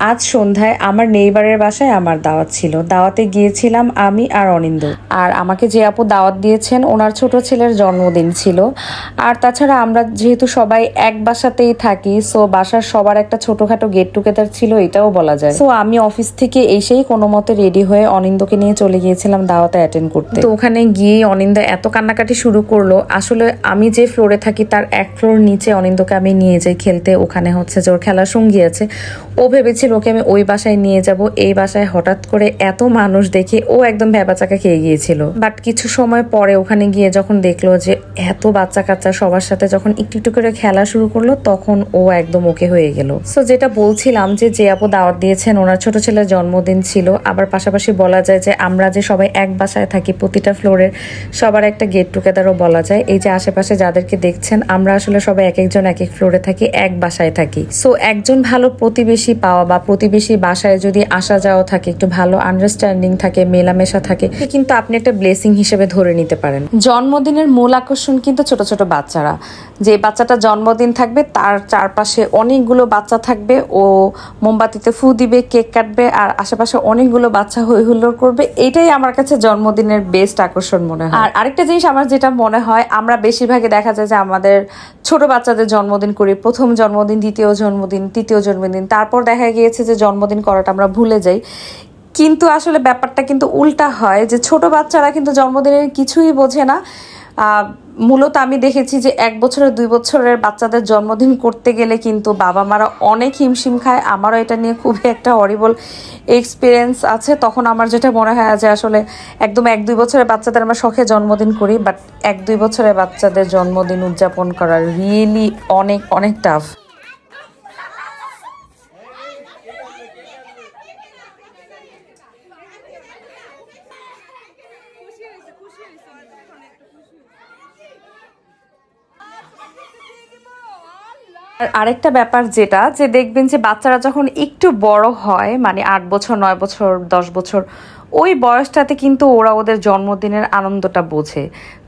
আজ সন্ধ্যায় আমার নেইবারের বাসায় আমার দাওয়াত ছিল। দাওয়াতে গিয়েছিলাম আমি আর অনিন্দ। আর আমাকে যে আপু দাওয়াত দিয়েছেন ওনার ছোট ছেলের জন্মদিন ছিল। আর তাছাড়া আমরা যেহেতু সবাই এক বাসাতেই থাকি, সো বাসার সবার একটা ছোটখাটো গেট টুগেদার ছিল, এটাও বলা যায়। সো আমি অফিস থেকে এসেই কোনো মতে রেডি হয়ে অনিন্দকে নিয়ে চলে গিয়েছিলাম দাওয়াতে অ্যাটেন্ড করতে। তো ওখানে গিয়ে অনিন্দ এত কান্নাকাটি শুরু করলো। আসলে আমি যে ফ্লোরে থাকি তার এক ফ্লোর নিচে অনিন্দকে আমি নিয়ে যাই খেলতে। ওখানে হচ্ছে যে ওর খেলার সঙ্গী আছে। ও ভেবেছিল ওকে আমি ওই বাসায় নিয়ে যাব। এই বাসায় হঠাৎ করে এত মানুষ দেখে ও একদম ভ্যাবাচাকা খেয়ে গিয়েছিল। বাট কিছু সময় পরে ওখানে গিয়ে যখন দেখলো যে এত বাচ্চা কাচ্চা সবার সাথে যখন একটু একটু করে খেলা শুরু করলো, তখন ও একদম ওকে হয়ে গেল। সো যেটা বলছিলাম যে আপু দাওয়াত দিয়েছেন ওনার ছোট ছেলের জন্মদিন ছিল। আবার পাশাপাশি বলা যায় যে আমরা যে সবাই এক বাসায় থাকি, প্রতিটা ফ্লোরের সবার একটা গেট টুগেদারও বলা যায়। এই যে আশেপাশে যাদেরকে দেখছেন, আমরা আসলে সবাই এক একজন এক এক ফ্লোরে থাকি, এক বাসায় থাকি। সো একজন ভালো প্রতিবেশী পাওয়া বা প্রতিবেশী বাসায় যদি আসা যাওয়া থাকে, একটু ভালো আন্ডারস্ট্যান্ডিং থাকে, মেলামেশা থাকে, কিন্তু আপনি একটা ব্লেসিং হিসেবে ধরে নিতে পারেন। জন্মদিনের মূল আকর্ষণ কিন্তু ছোট ছোট বাচ্চারা। যে বাচ্চাটা জন্মদিন থাকবে তার চারপাশে অনেকগুলো বাচ্চা থাকবে, ও মোমবাতিতে ফু দিবে, কেক কাটবে, আর আশেপাশে অনেকগুলো বাচ্চা হই হুল্লোড় করবে। এটাই আমার কাছে জন্মদিনের বেস্ট আকর্ষণ মনে হয়। আর আরেকটা জিনিস আমার যেটা মনে হয়, আমরা বেশিরভাগই দেখা যায় যে আমাদের ছোট বাচ্চাদের জন্মদিন করি, প্রথম জন্মদিন, দ্বিতীয় জন্মদিন, তৃতীয় জন্মদিন, তারপর দেখা গিয়েছে যে জন্মদিন করাটা আমরা ভুলে যাই। কিন্তু আসলে ব্যাপারটা কিন্তু উল্টা হয়, যে ছোট বাচ্চারা কিন্তু জন্মদিনের কিছুই বোঝে না। মূলত আমি দেখেছি যে 1 বছরের 2 বছরের বাচ্চাদের জন্মদিন করতে গেলে কিন্তু বাবা মারা অনেক হিমশিম খায়। আমারও এটা নিয়ে খুবই একটা হরিবল এক্সপিরিয়েন্স আছে। তখন আমার যেটা মনে হয় যে আসলে একদম 1-2 বছরের বাচ্চাদের আমরা শখে জন্মদিন করি, বাট 1-2 বছরের বাচ্চাদের জন্মদিন উদযাপন করা রিয়েলি অনেক অনেক টাফ। আর আরেকটা ব্যাপার যেটা, যে দেখবেন যে বাচ্চারা যখন একটু বড় হয়, মানে 8 বছর, 9 বছর, 10 বছর, ওই বয়সটাতে কিন্তু ওরা ওদের জন্মদিনের আনন্দটা বোঝে।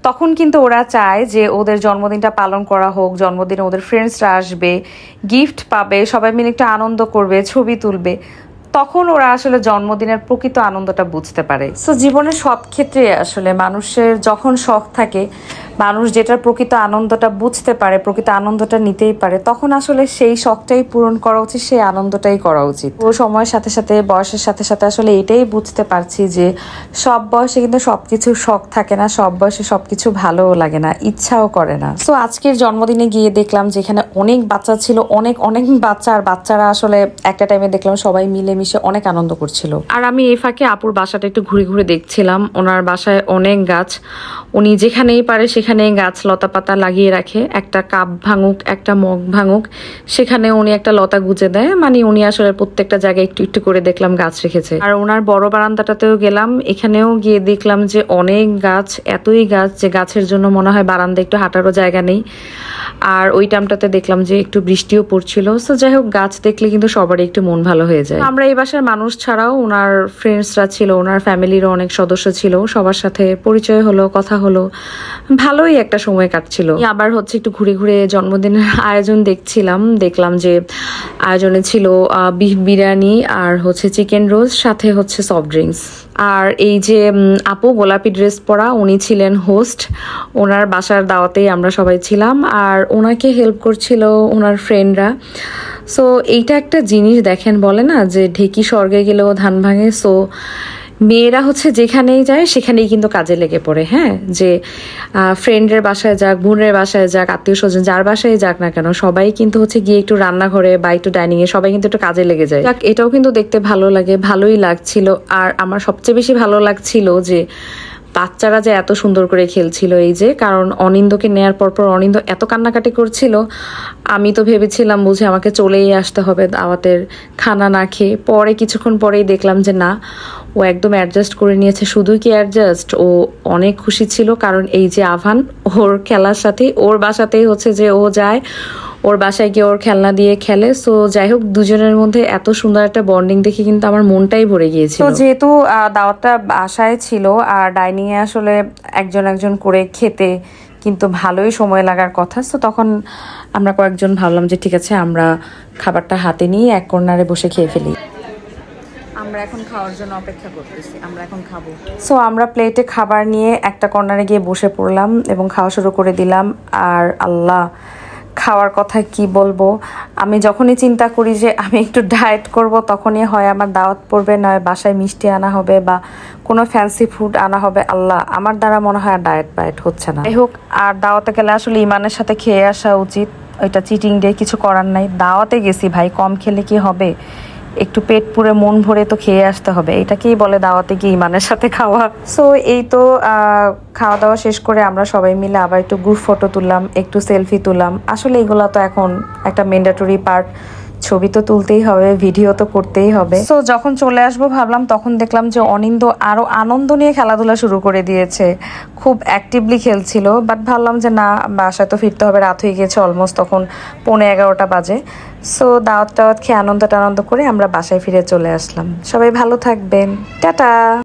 তখন কিন্তু ওরা চায় যে ওদের জন্মদিনটা পালন করা হোক, জন্মদিনে ওদের ফ্রেন্ডসরা আসবে, গিফট পাবে, সবাই মিলে একটু আনন্দ করবে, ছবি তুলবে। তখন ওরা আসলে জন্মদিনের প্রকৃত আনন্দটা বুঝতে পারে। সো জীবনের সব ক্ষেত্রে আসলে মানুষের যখন শখ থাকে, মানুষ যেটার প্রকৃত আনন্দটা বুঝতে পারে, প্রকৃত আনন্দটা নিতেই পারে, তখন আসলে সেই শখটাই পূরণ করা উচিত, সেই আনন্দটাই করা উচিত। ও সময়ের সাথে সাথে, বয়সের সাথে সাথে আসলে এটাই বুঝতে পারছি যে সব বয়সে কিন্তু সবকিছু শখ থাকে না, সব বয়সে সবকিছু ভালোও লাগে না, ইচ্ছাও করে না। সো আজকের জন্মদিনে গিয়ে দেখলাম যেখানে অনেক বাচ্চা ছিল, অনেক অনেক বাচ্চা, আর বাচ্চারা আসলে একটা টাইমে দেখলাম সবাই মিলেমিশে অনেক আনন্দ করছিল। আর আমি এই ফাঁকে আপুর বাসাটা একটু ঘুরে ঘুরে দেখছিলাম। ওনার বাসায় অনেক গাছ, উনি যেখানেই পারে সেখানেই গাছ লতা পাতা লাগিয়ে রাখে। একটা কাপ ভাঙুক, একটা মগ ভাঙুক, সেখানে উনি একটা লতা গুজে দেয়। মানে উনি আসলে প্রত্যেকটা জায়গায় একটু একটু করে দেখলাম গাছ রেখেছে। আর ওনার বড় বারান্দাটাতেও গেলাম, এখানেও গিয়ে দেখলাম যে অনেক গাছ, এতই গাছ যে গাছের জন্য মনে হয় বারান্দা একটু হাঁটারও জায়গা নেই। আর ওই টাইমটাতে দেখলাম যে একটু বৃষ্টিও পড়ছিল। সো যাই হোক, গাছ দেখলে কিন্তু সবারই একটু মন ভালো হয়ে যায়। আমরা এই বাসার মানুষ ছাড়াও ওনার ফ্রেন্ডসরা ছিল, ওনার ফ্যামিলিরও অনেক সদস্য ছিল, সবার সাথে পরিচয় হলো, কথা হলো, ভালোই একটা সময় কাটছিল। আবার হচ্ছে একটু ঘুরে ঘুরে জন্মদিনের আয়োজন দেখলাম যে আয়োজনে ছিল বিফ বিরিয়ানি আর হচ্ছে চিকেন রোস্ট, সাথে হচ্ছে সফট ড্রিঙ্কস। আর এই যে আপু গোলাপি ড্রেস পরা, উনি ছিলেন হোস্ট। ওনার বাসার দাওয়াতেই আমরা সবাই ছিলাম, আর ওনাকে হেল্প করছিল ওনার ফ্রেন্ডরা। সো এইটা একটা জিনিস দেখেন, বলে না যে ঢেকি স্বর্গে গেলেও ধান ভাঙে। সো মেয়েরা হচ্ছে যেখানেই যায় সেখানেই কিন্তু কাজে লেগে পড়ে। হ্যাঁ, যে ফ্রেন্ডের বাসায় যাক, বোনের বাসায় যাক, আত্মীয় স্বজন যার বাসায় যাক না কেন, সবাই কিন্তু হচ্ছে গিয়ে একটু রান্নাঘরে বা একটু ডাইনিংয়ে সবাই কিন্তু একটু কাজে লেগে যায়। এটাও কিন্তু দেখতে ভালো লাগে, ভালোই লাগছিল। আর আমার সবচেয়ে বেশি ভালো লাগছিল যে বাচ্চারা যে এত সুন্দর করে খেলছিল। এই যে, কারণ অনিন্দকে নেয়ার পর অনিন্দ এত কান্নাকাটি করছিল, আমি তো ভেবেছিলাম বুঝে আমাকে চলেই আসতে হবে দাওয়াতের খানা না খেয়ে। পরে কিছুক্ষণ পরেই দেখলাম যে না, ও একদম অ্যাডজাস্ট করে নিয়েছে। শুধু কি অ্যাডজাস্ট, ও অনেক খুশি ছিল। কারণ এই যে আভান, ওর খেলার সাথে ওর বাসাতেই হচ্ছে যে ও যায়, ওর বাসায় গিয়ে ওর খেলনা দিয়ে খেলে। সো যাই হোক, দুজনের মধ্যে এত সুন্দর একটা বন্ডিং দেখে কিন্তু আমার মনটাই ভরে গিয়েছিল। তো যেহেতু দাওয়াতটা বাসায় ছিল আর ডাইনিং এ আসলে একজন একজন করে খেতে কিন্তু ভালোই সময় লাগার কথা। তো তখন আমরা কয়েকজন ভাবলাম যে ঠিক আছে আমরা খাবারটা হাতে নিয়ে এক কর্নারে বসে খেয়ে ফেলি। আমরা এখন খাওয়ার জন্য অপেক্ষা করতেছি, আমরা এখন খাবো। সো আমরা প্লেটে খাবার নিয়ে একটা কর্নারে গিয়ে বসে পড়লাম এবং খাওয়া শুরু করে দিলাম। আর আল্লাহ, খাওয়ার কথা কি বলবো, আমি যখনই চিন্তা করি যে আমি একটু ডায়েট করব তখনই হয় আমার দাওয়াত পড়বে, নয় বাসায় মিষ্টি আনা হবে বা কোনো ফ্যান্সি ফুড আনা হবে। আল্লাহ, আমার দ্বারা মনে হয় আর ডায়েট হচ্ছে না। যাই হোক, আর দাওয়াতে গেলে আসলে ইমানের সাথে খেয়ে আসা উচিত, ওইটা চিটিং ডে, কিছু করার নাই। দাওয়াতে গেছি ভাই, কম খেলে কি হবে, একটু পেট পুরে মন ভরে তো খেয়ে আসতে হবে, এটাকেই বলে দাওয়াতে গিয়ে ইমানের সাথে খাওয়া। সো এই তো খাওয়া দাওয়া শেষ করে আমরা সবাই মিলে আবার একটু গ্রুপ ফটো তুললাম, একটু সেলফি তুললাম। আসলে এগুলো তো এখন একটা ম্যান্ডেটরি পার্ট, ছবি তো তুলতেই হবে, ভিডিও তো করতেই হবে। সো যখন চলে আসবো ভাবলাম, তখন দেখলাম যে অনিন্দ আরো আনন্দ নিয়ে খেলাধুলা শুরু করে দিয়েছে, খুব অ্যাক্টিভলি খেলছিল। বাট ভাবলাম যে না, বাসায় তো ফিরতে হবে, রাত হয়ে গেছে অলমোস্ট, তখন 11:15 বাজে। সো দাওয়াত টাওয়াত খেয়ে আনন্দ টানন্দ করে আমরা বাসায় ফিরে চলে আসলাম। সবাই ভালো থাকবেন, টাটা।